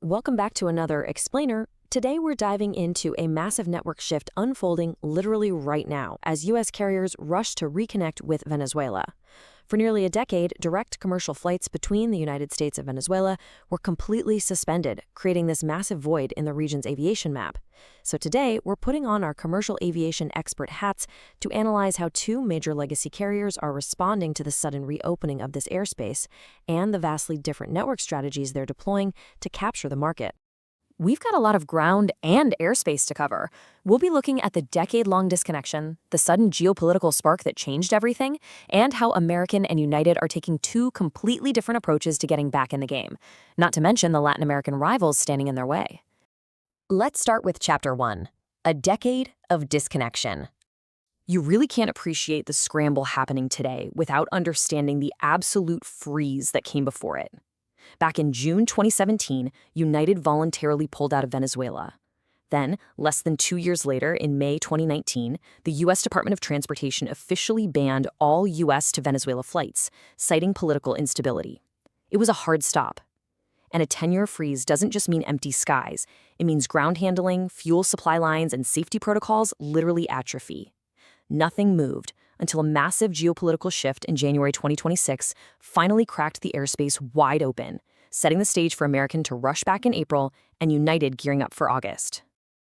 Welcome back to another Explainer. Today we're diving into a massive network shift unfolding literally right now as U.S. carriers rush to reconnect with Venezuela. For nearly a decade, direct commercial flights between the United States and Venezuela were completely suspended, creating this massive void in the region's aviation map. So today, we're putting on our commercial aviation expert hats to analyze how two major legacy carriers are responding to the sudden reopening of this airspace and the vastly different network strategies they're deploying to capture the market. We've got a lot of ground and airspace to cover. We'll be looking at the decade-long disconnection, the sudden geopolitical spark that changed everything, and how American and United are taking two completely different approaches to getting back in the game, not to mention the Latin American rivals standing in their way. Let's start with Chapter 1, A Decade of Disconnection. You really can't appreciate the scramble happening today without understanding the absolute freeze that came before it. Back in June 2017, United voluntarily pulled out of Venezuela. Then, less than 2 years later, in May 2019, the U.S. Department of Transportation officially banned all U.S. to Venezuela flights, citing political instability. It was a hard stop. And a 10-year freeze doesn't just mean empty skies. It means ground handling, fuel supply lines, and safety protocols literally atrophy. Nothing moved until a massive geopolitical shift in January 2026 finally cracked the airspace wide open, setting the stage for American to rush back in April and United gearing up for August.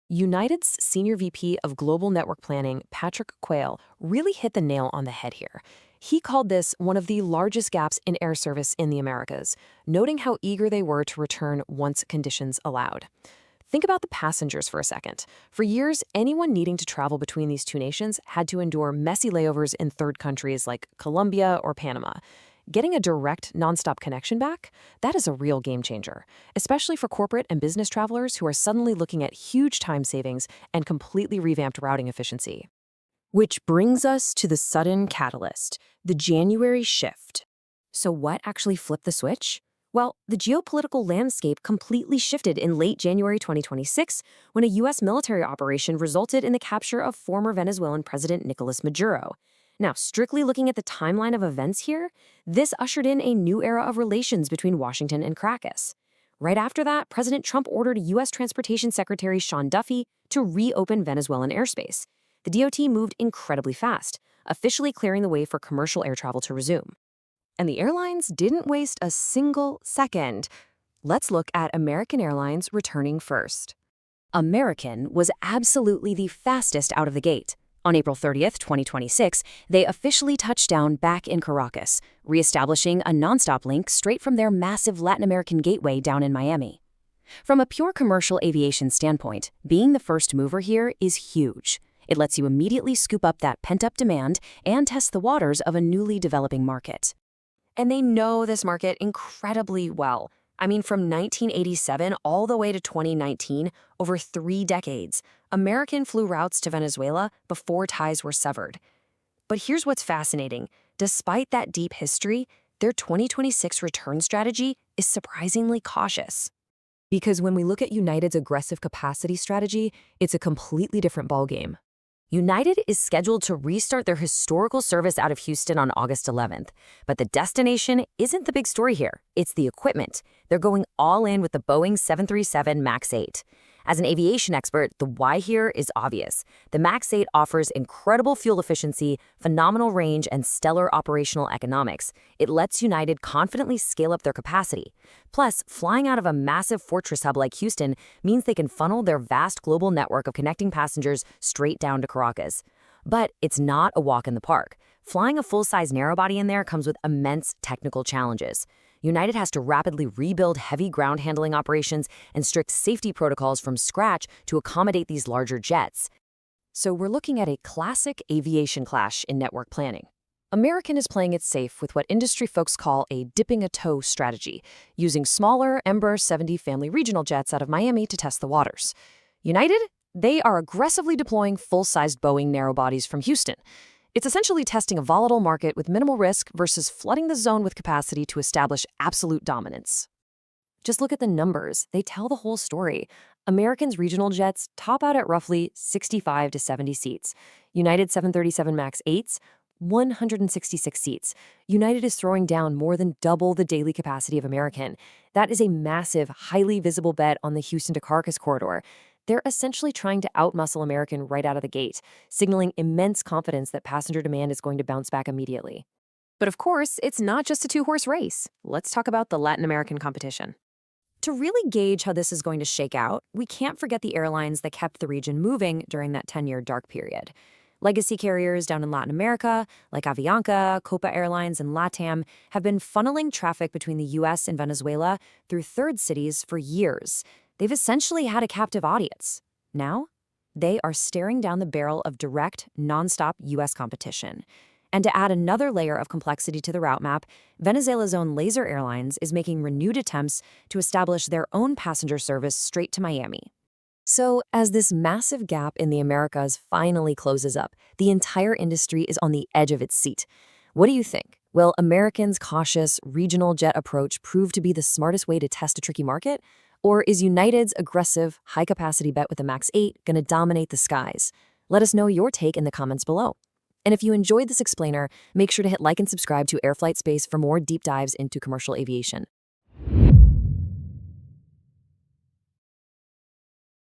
United's Senior VP of Global Network Planning, Patrick Quayle, really hit the nail on the head here. He called this one of the largest gaps in air service in the Americas, noting how eager they were to return once conditions allowed. Think about the passengers for a second. For years, anyone needing to travel between these two nations had to endure messy layovers in third countries like Colombia or Panama. Getting a direct, nonstop connection back, that is a real game changer, especially for corporate and business travelers who are suddenly looking at huge time savings and completely revamped routing efficiency. Which brings us to the sudden catalyst, the January shift. So what actually flipped the switch? Well, the geopolitical landscape completely shifted in late January 2026 when a U.S. military operation resulted in the capture of former Venezuelan President Nicolas Maduro. Now, strictly looking at the timeline of events here, this ushered in a new era of relations between Washington and Caracas. Right after that, President Trump ordered U.S. Transportation Secretary Sean Duffy to reopen Venezuelan airspace. The DOT moved incredibly fast, officially clearing the way for commercial air travel to resume. And the airlines didn't waste a single second. Let's look at American Airlines returning first. American was absolutely the fastest out of the gate. On April 30th, 2026, they officially touched down back in Caracas, reestablishing a nonstop link straight from their massive Latin American gateway down in Miami. From a pure commercial aviation standpoint, being the first mover here is huge. It lets you immediately scoop up that pent-up demand and test the waters of a newly developing market. And they know this market incredibly well. I mean, from 1987 all the way to 2019, over 3 decades, American flew routes to Venezuela before ties were severed. But here's what's fascinating. Despite that deep history, their 2026 return strategy is surprisingly cautious. Because when we look at United's aggressive capacity strategy, it's a completely different ballgame. United is scheduled to restart their historical service out of Houston on August 11th. But the destination isn't the big story here. It's the equipment. They're going all in with the Boeing 737 MAX 8. As an aviation expert, the why here is obvious. The MAX 8 offers incredible fuel efficiency, phenomenal range, and stellar operational economics. It lets United confidently scale up their capacity. Plus, flying out of a massive fortress hub like Houston means they can funnel their vast global network of connecting passengers straight down to Caracas. But it's not a walk in the park. Flying a full-size narrowbody in there comes with immense technical challenges. United has to rapidly rebuild heavy ground handling operations and strict safety protocols from scratch to accommodate these larger jets. So we're looking at a classic aviation clash in network planning. American is playing it safe with what industry folks call a dipping a toe strategy, using smaller Embraer 70 family regional jets out of Miami to test the waters. United, they are aggressively deploying full-sized Boeing narrowbodies from Houston. It's essentially testing a volatile market with minimal risk versus flooding the zone with capacity to establish absolute dominance. Just look at the numbers. They tell the whole story. American's regional jets top out at roughly 65 to 70 seats. United 737 MAX 8s, 166 seats. United is throwing down more than double the daily capacity of American. That is a massive, highly visible bet on the Houston to Caracas corridor. They're essentially trying to outmuscle American right out of the gate, signaling immense confidence that passenger demand is going to bounce back immediately. But of course, it's not just a two-horse race. Let's talk about the Latin American competition. To really gauge how this is going to shake out, we can't forget the airlines that kept the region moving during that 10-year dark period. Legacy carriers down in Latin America, like Avianca, Copa Airlines, and LATAM, have been funneling traffic between the US and Venezuela through third cities for years. They've essentially had a captive audience. Now, they are staring down the barrel of direct, nonstop US competition. And to add another layer of complexity to the route map, Venezuela's own Laser Airlines is making renewed attempts to establish their own passenger service straight to Miami. So, as this massive gap in the Americas finally closes up, the entire industry is on the edge of its seat. What do you think? Will Americans' cautious, regional jet approach prove to be the smartest way to test a tricky market? Or is United's aggressive, high-capacity bet with the MAX 8 going to dominate the skies? Let us know your take in the comments below. And if you enjoyed this explainer, make sure to hit like and subscribe to Air Flight Space for more deep dives into commercial aviation.